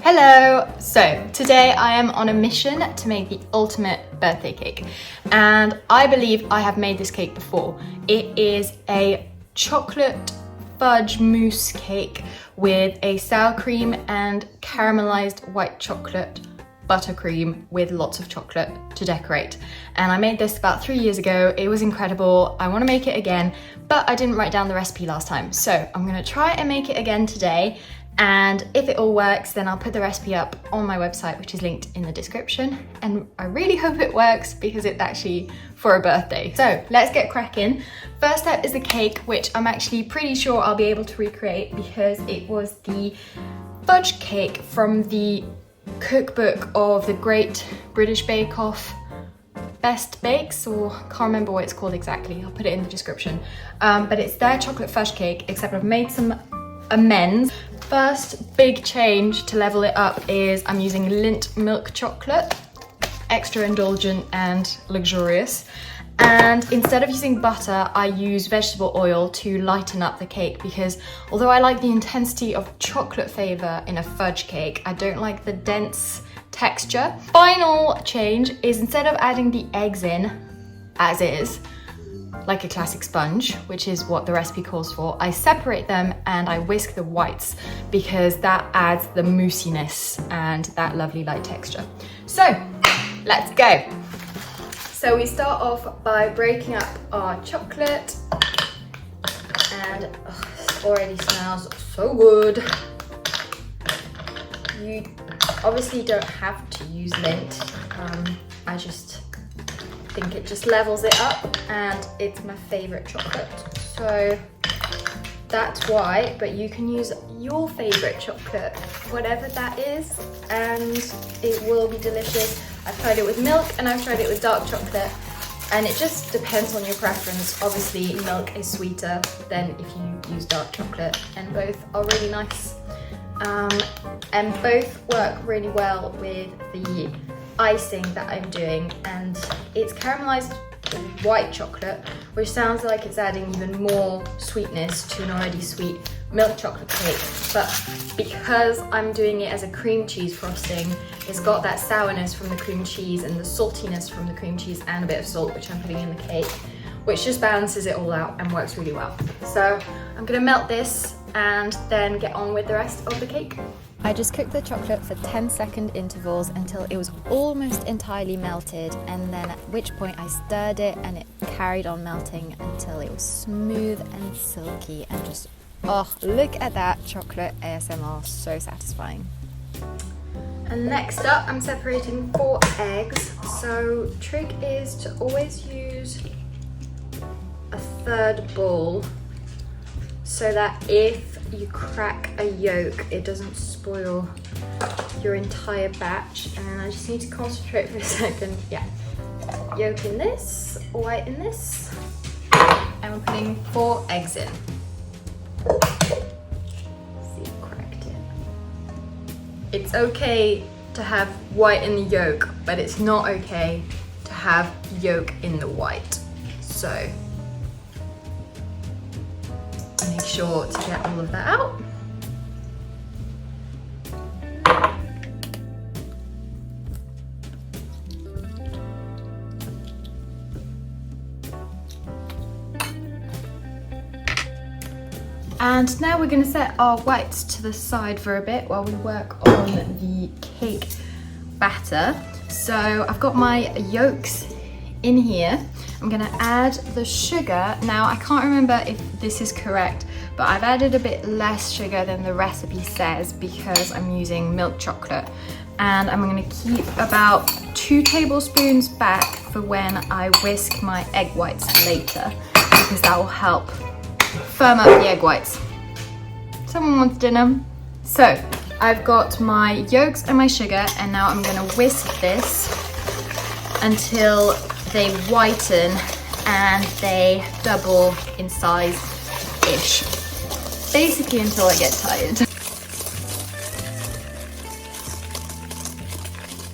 Hello! So today I am on a mission to make the ultimate birthday cake, and I believe I have made this cake before. It is a chocolate fudge mousse cake with a sour cream and caramelized white chocolate buttercream with lots of chocolate to decorate. And I made this about 3 years ago. It was incredible. I want to make it again, but I didn't write down the recipe last time. So I'm going to try and make it again today. And if it all works, then I'll put the recipe up on my website, which is linked in the description. And I really hope it works because it's actually for a birthday. So let's get cracking. First step is the cake, which I'm actually pretty sure I'll be able to recreate because it was the fudge cake from the cookbook of the Great British Bake Off Best Bakes, or can't remember what it's called exactly. I'll put it in the description. But it's their chocolate fudge cake, except I've made some amends. First big change to level it up is I'm using Lindt milk chocolate, extra indulgent and luxurious. And instead of using butter, I use vegetable oil to lighten up the cake because although I like the intensity of chocolate flavor in a fudge cake, I don't like the dense texture. Final change is instead of adding the eggs in as is, like a classic sponge, which is what the recipe calls for, I separate them and I whisk the whites because that adds the moussiness and that lovely light texture. So let's go. So we start off by breaking up our chocolate, and it already smells so good. You obviously don't have to use Lindt. I just think it just levels it up, and it's my favorite chocolate, so that's why. But you can use your favorite chocolate, whatever that is, and it will be delicious. I've tried it with milk and I've tried it with dark chocolate, and it just depends on your preference. Obviously milk is sweeter than if you use dark chocolate, and both are really nice, and both work really well with the icing that I'm doing. And it's caramelized white chocolate, which sounds like it's adding even more sweetness to an already sweet milk chocolate cake, but because I'm doing it as a cream cheese frosting, it's got that sourness from the cream cheese and the saltiness from the cream cheese and a bit of salt, which I'm putting in the cake, which just balances it all out and works really well. So I'm gonna melt this and then get on with the rest of the cake. I just cooked the chocolate for 10-second intervals until it was almost entirely melted, and then at which point I stirred it and it carried on melting until it was smooth and silky and just, oh, look at that chocolate ASMR, so satisfying. And next up, I'm separating 4 eggs. So trick is to always use a 1/3 bowl so that if you crack a yolk, it doesn't spoil your entire batch. And I just need to concentrate for a second. Yeah, yolk in this, white in this, and we're putting 4 eggs in. See, cracked it. It's okay to have white in the yolk, but it's not okay to have yolk in the white. So make sure to get all of that out. And now we're going to set our whites to the side for a bit while we work on the cake batter. So I've got my yolks in here. I'm going to add the sugar. Now I can't remember if this is correct, but I've added a bit less sugar than the recipe says because I'm using milk chocolate. And I'm going to keep about 2 tablespoons back for when I whisk my egg whites later, because that will help firm up the egg whites. Someone wants dinner. So I've got my yolks and my sugar, and now I'm going to whisk this until they whiten and they double in size-ish. Basically until I get tired.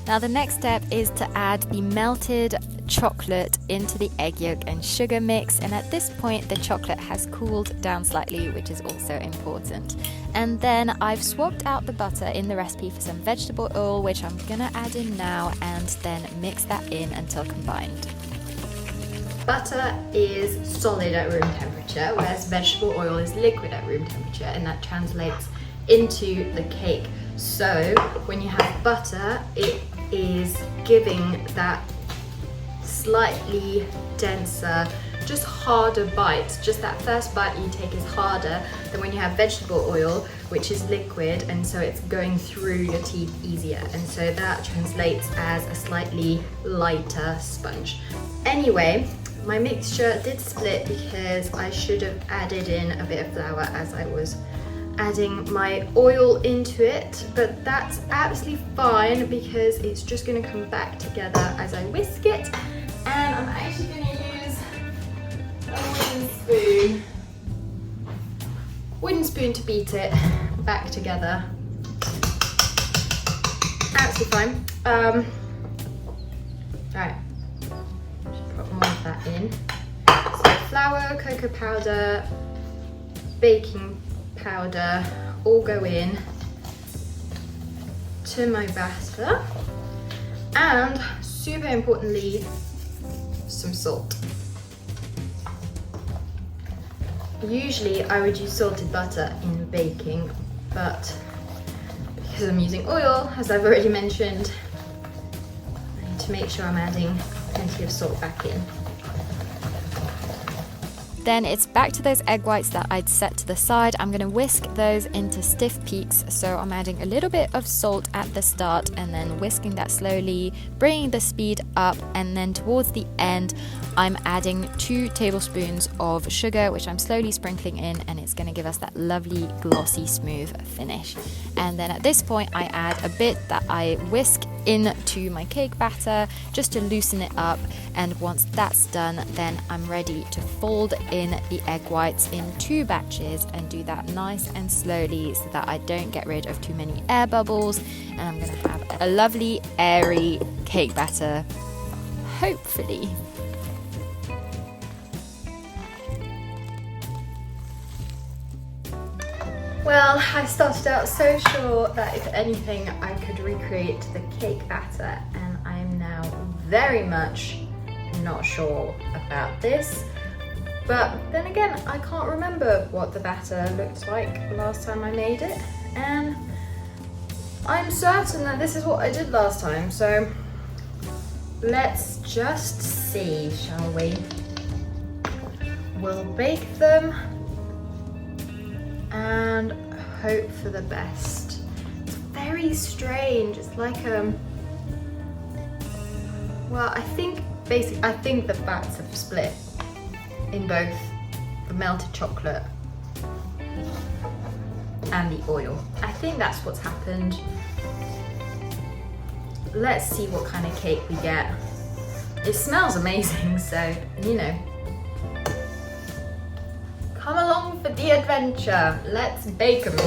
Now the next step is to add the melted chocolate into the egg yolk and sugar mix, and at this point the chocolate has cooled down slightly, which is also important. And then I've swapped out the butter in the recipe for some vegetable oil, which I'm gonna add in now, and then mix that in until combined. Butter is solid at room temperature, whereas vegetable oil is liquid at room temperature, and that translates into the cake. So when you have butter, it is giving that slightly denser, just harder bite. Just that first bite you take is harder than when you have vegetable oil, which is liquid, and so it's going through your teeth easier, and so that translates as a slightly lighter sponge. Anyway, my mixture did split because I should have added in a bit of flour as I was adding my oil into it, but that's absolutely fine because it's just going to come back together as I whisk it. And I'm actually going to use a wooden spoon to beat it back together. Absolutely fine. Right. Put more of that in. So flour, cocoa powder, baking powder all go in to my batter, and super importantly, some salt. Usually I would use salted butter in baking, but because I'm using oil, as I've already mentioned, I need to make sure I'm adding plenty of salt back in. Then it's back to those egg whites that I'd set to the side. I'm gonna whisk those into stiff peaks. So I'm adding a little bit of salt at the start and then whisking that slowly, bringing the speed up, and then towards the end, I'm adding 2 tablespoons of sugar, which I'm slowly sprinkling in, and it's gonna give us that lovely, glossy, smooth finish. And then at this point, I add a bit that I whisk into my cake batter just to loosen it up, and once that's done, then I'm ready to fold in the egg whites in 2 batches and do that nice and slowly so that I don't get rid of too many air bubbles, and I'm gonna have a lovely airy cake batter, hopefully. Well, I started out so sure that if anything I could recreate the cake batter, and I am now very much not sure about this. But then again, I can't remember what the batter looked like last time I made it, and I'm certain that this is what I did last time, so let's just see, shall we? We'll bake them and hope for the best. It's very strange. It's like well, I think the fats have split in both the melted chocolate and the oil. I think that's what's happened. Let's see what kind of cake we get. It smells amazing, so you know. Come along for the adventure. Let's bake them.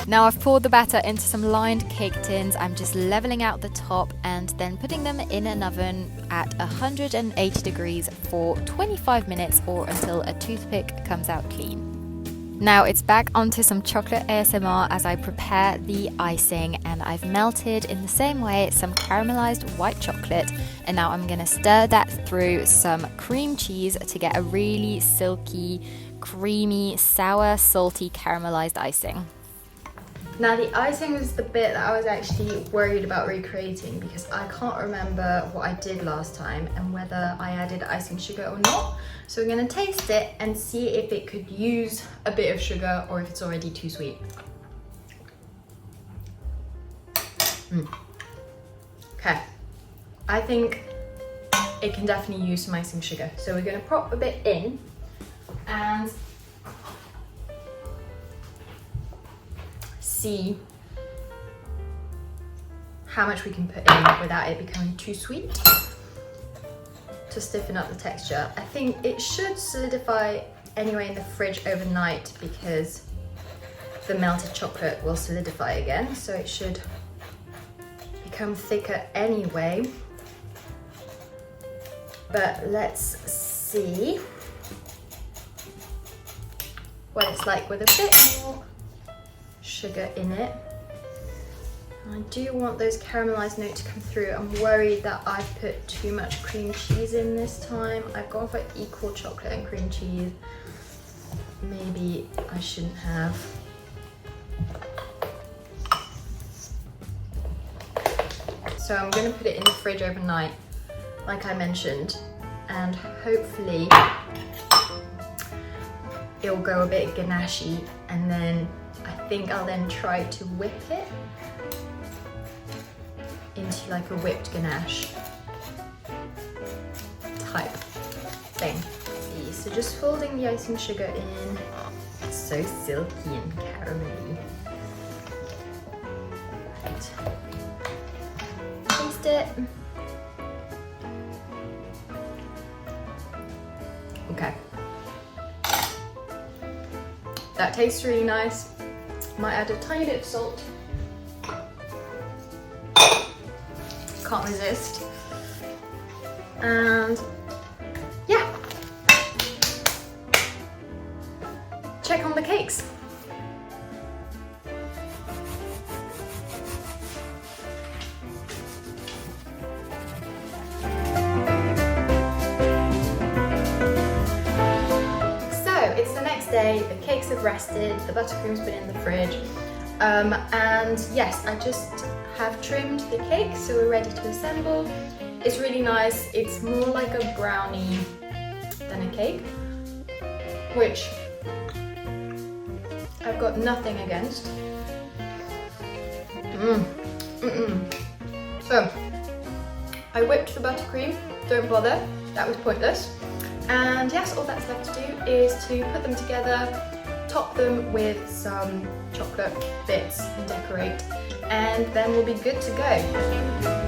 Now I've poured the batter into some lined cake tins. I'm just leveling out the top and then putting them in an oven at 180 degrees for 25 minutes or until a toothpick comes out clean. Now it's back onto some chocolate ASMR as I prepare the icing, and I've melted in the same way some caramelized white chocolate, and now I'm gonna stir that through some cream cheese to get a really silky, creamy, sour, salty caramelized icing. Now the icing was the bit that I was actually worried about recreating because I can't remember what I did last time and whether I added icing sugar or not. So we're going to taste it and see if it could use a bit of sugar or if it's already too sweet. Okay, I think it can definitely use some icing sugar. So we're going to prop a bit in and see how much we can put in without it becoming too sweet to stiffen up the texture. I think it should solidify anyway in the fridge overnight because the melted chocolate will solidify again, so it should become thicker anyway. but let's see what it's like with a bit more sugar in it. I do want those caramelized notes to come through. I'm worried that I've put too much cream cheese in this time. I've gone for equal chocolate and cream cheese. Maybe I shouldn't have. So I'm going to put it in the fridge overnight, like I mentioned, and hopefully it'll go a bit ganache, and then I think I'll then try to whip it into like a whipped ganache type thing. So just folding the icing sugar in. It's so silky and caramelly. Right. Taste it. Okay. That tastes really nice. Might add a tiny bit of salt. Can't resist. And yeah. Check on the cakes. It's the next day, the cakes have rested, the buttercream's been in the fridge, and yes, I just have trimmed the cake, so we're ready to assemble. It's really nice. It's more like a brownie than a cake, which I've got nothing against. So, I whipped the buttercream, don't bother, that was pointless. And yes, all that's left to do is to put them together, top them with some chocolate bits and decorate, and then we'll be good to go.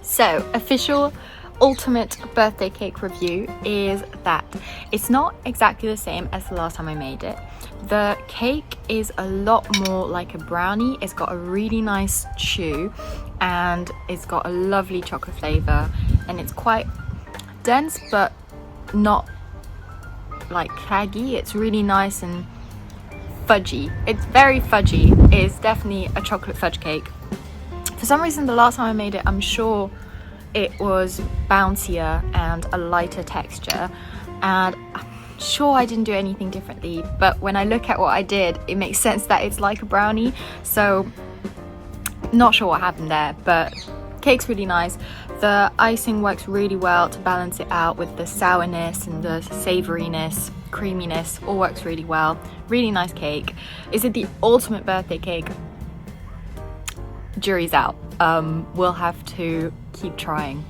So, official ultimate birthday cake review is that it's not exactly the same as the last time I made it. The cake is a lot more like a brownie. It's got a really nice chew and it's got a lovely chocolate flavour, and it's quite dense but not like claggy. It's really nice and fudgy. It's very fudgy. It's definitely a chocolate fudge cake. For some reason the last time I made it, I'm sure it was bouncier and a lighter texture, and I'm sure I didn't do anything differently, but when I look at what I did, it makes sense that it's like a brownie. So not sure what happened there, but cake's really nice. The icing works really well to balance it out with the sourness and the savouriness, creaminess, all works really well. Really nice cake. Is it the ultimate birthday cake? Jury's out. We'll have to keep trying.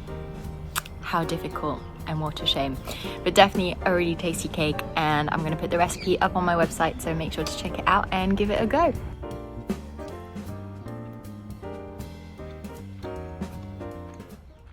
How difficult and what a shame. But definitely a really tasty cake, and I'm going to put the recipe up on my website, so make sure to check it out and give it a go.